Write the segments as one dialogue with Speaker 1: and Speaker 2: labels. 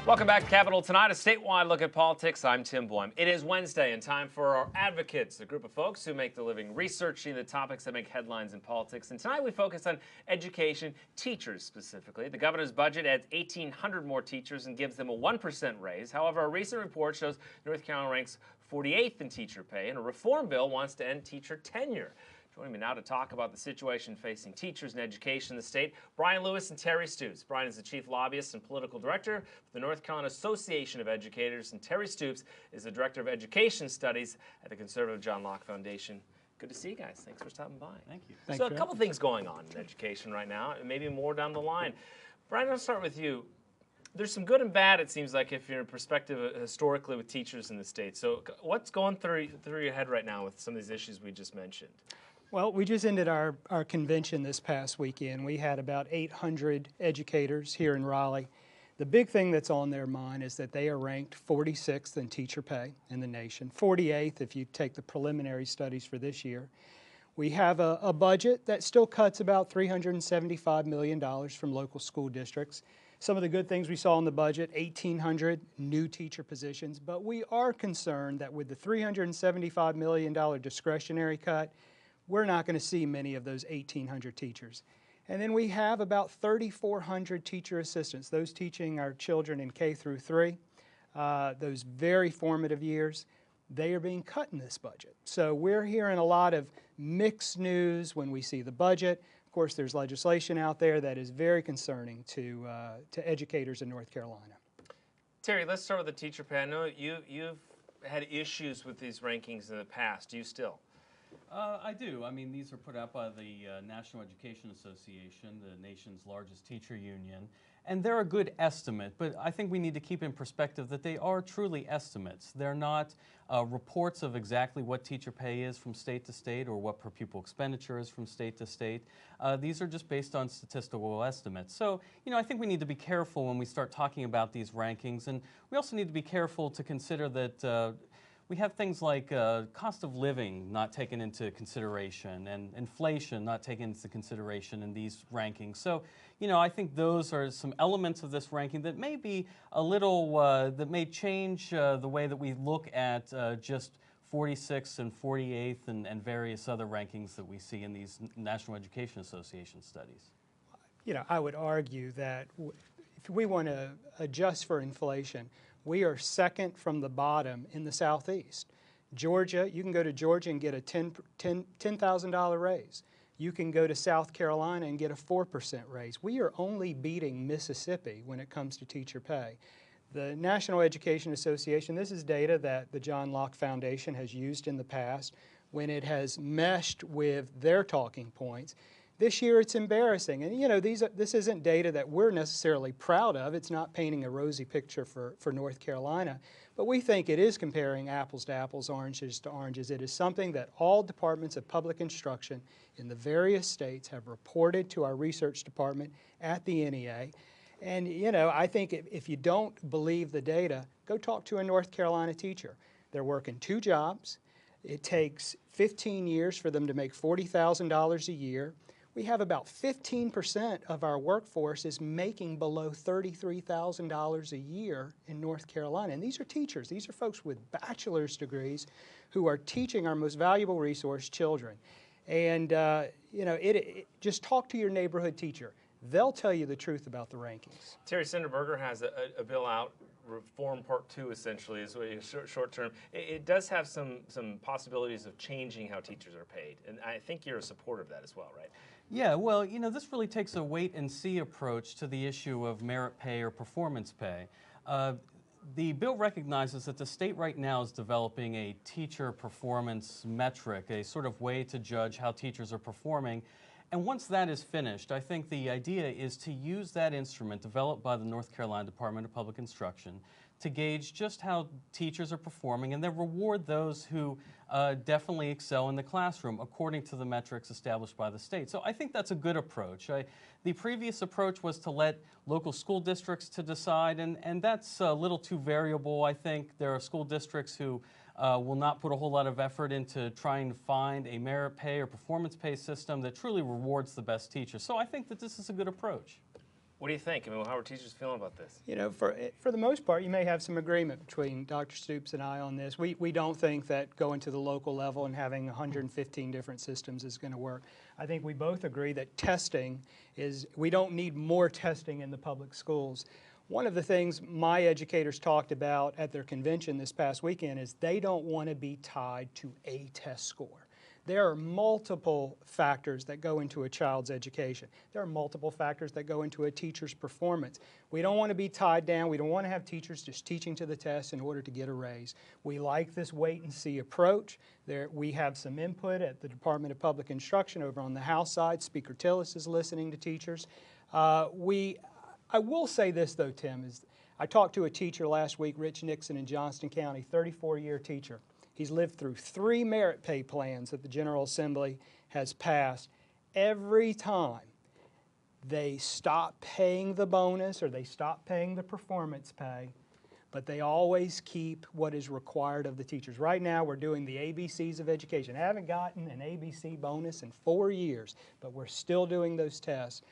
Speaker 1: Welcome back to Capitol Tonight, a statewide look at politics. I'm Tim Boehm. It is Wednesday and time for our advocates, a group of folks who make the living researching the topics that make headlines in politics. And tonight we focus on education, teachers specifically. The governor's budget adds 1,800 more teachers and gives them a 1% raise. However, a recent report shows North Carolina ranks 48th in teacher pay, and a reform bill wants to end teacher tenure. Joining me now to talk about the situation facing teachers and education in the state, Brian Lewis and Terry Stoops. Brian is the chief lobbyist and political director for the North Carolina Association of Educators, and Terry Stoops is the director of education studies at the conservative John Locke Foundation. Good to see you guys. Thanks for stopping by.
Speaker 2: Thank you.
Speaker 1: So a couple things going on in education right now, and maybe more down the line. Brian, I'll start with you. There's some good and bad, it seems like, if you're in perspective historically with teachers in the state. So what's going through your head right now with some of these issues we just mentioned?
Speaker 3: Well, we just ended our convention this past weekend. We had about 800 educators here in Raleigh. The big thing that's on their mind is that they are ranked 46th in teacher pay in the nation, 48th if you take the preliminary studies for this year. We have a budget that still cuts about $375 million from local school districts. Some of the good things we saw in the budget, 1,800 new teacher positions, but we are concerned that with the $375 million discretionary cut, we're not going to see many of those 1,800 teachers. And then we have about 3,400 teacher assistants, those teaching our children in K through 3, those very formative years. They are being cut in this budget. So we're hearing a lot of mixed news when we see the budget. Of course, there's legislation out there that is very concerning to educators in North Carolina.
Speaker 1: Terry, let's start with the teacher pay. I know you've had issues with these rankings in the past. Do you still?
Speaker 2: I do. I mean, these are put out by the National Education Association, the nation's largest teacher union, and they're a good estimate, but I think we need to keep in perspective that they are truly estimates. They're not reports of exactly what teacher pay is from state to state or what per pupil expenditure is from state to state. These are just based on statistical estimates. So, I think we need to be careful when we start talking about these rankings, and we also need to be careful to consider that we have things like cost of living not taken into consideration and inflation not taken into consideration in these rankings. So, I think those are some elements of this ranking that may be a little, that may change the way that we look at just 46th and 48th and various other rankings that we see in these National Education Association studies.
Speaker 3: I would argue that if we want to adjust for inflation, we are second from the bottom in the Southeast. Georgia, you can go to Georgia and get a $10,000 raise. You can go to South Carolina and get a 4% raise. We are only beating Mississippi when it comes to teacher pay. The National Education Association, this is data that the John Locke Foundation has used in the past when it has meshed with their talking points. This year it's embarrassing, and this isn't data that we're necessarily proud of. It's not painting a rosy picture for North Carolina, but we think it is comparing apples to apples, oranges to oranges. It is something that all departments of public instruction in the various states have reported to our research department at the NEA. And I think if you don't believe the data, go talk to a North Carolina teacher. They're working 2 jobs. It takes 15 years for them to make $40,000 a year. We have about 15% of our workforce is making below $33,000 a year in North Carolina. And these are teachers. These are folks with bachelor's degrees who are teaching our most valuable resource, children. And, just talk to your neighborhood teacher. They'll tell you the truth about the rankings.
Speaker 1: Terry, Senator Berger has a bill out, Reform Part 2 essentially, is short term. It does have some possibilities of changing how teachers are paid, and I think you're a supporter of that as well, right?
Speaker 2: Yeah, well, this really takes a wait-and-see approach to the issue of merit pay or performance pay. The bill recognizes that the state right now is developing a teacher performance metric, a sort of way to judge how teachers are performing. And once that is finished, I think the idea is to use that instrument developed by the North Carolina Department of Public Instruction to gauge just how teachers are performing and then reward those who definitely excel in the classroom according to the metrics established by the state. So I think that's a good approach. The previous approach was to let local school districts to decide, and that's a little too variable. I think there are school districts who will not put a whole lot of effort into trying to find a merit pay or performance pay system that truly rewards the best teachers. So I think that this is a good approach.
Speaker 1: What do you think? I mean, how are teachers feeling about this?
Speaker 3: You know, for the most part, you may have some agreement between Dr. Stoops and I on this. We don't think that going to the local level and having 115 different systems is going to work. I think we both agree that testing we don't need more testing in the public schools. One of the things my educators talked about at their convention this past weekend is they don't want to be tied to a test score. There are multiple factors that go into a child's education. There are multiple factors that go into a teacher's performance. We don't want to be tied down. We don't want to have teachers just teaching to the test in order to get a raise. We like this wait and see approach. We have some input at the Department of Public Instruction over on the House side. Speaker Tillis is listening to teachers. I will say this though, Tim, is I talked to a teacher last week, Rich Nixon in Johnston County, 34-year teacher. He's lived through 3 merit pay plans that the General Assembly has passed. Every time they stop paying the bonus or they stop paying the performance pay, but they always keep what is required of the teachers. Right now we're doing the ABCs of education. I haven't gotten an ABC bonus in 4 years, but we're still doing those tests.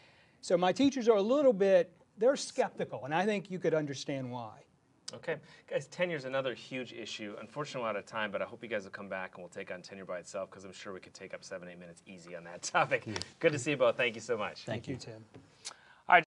Speaker 3: So my teachers are a little bit, they're skeptical, and I think you could understand why.
Speaker 1: Okay. Guys, tenure is another huge issue. Unfortunately, we're out of time, but I hope you guys will come back and we'll take on tenure by itself because I'm sure we could take up 7-8 minutes easy on that topic. Good to see you both. Thank you so much.
Speaker 3: Thank you, Tim.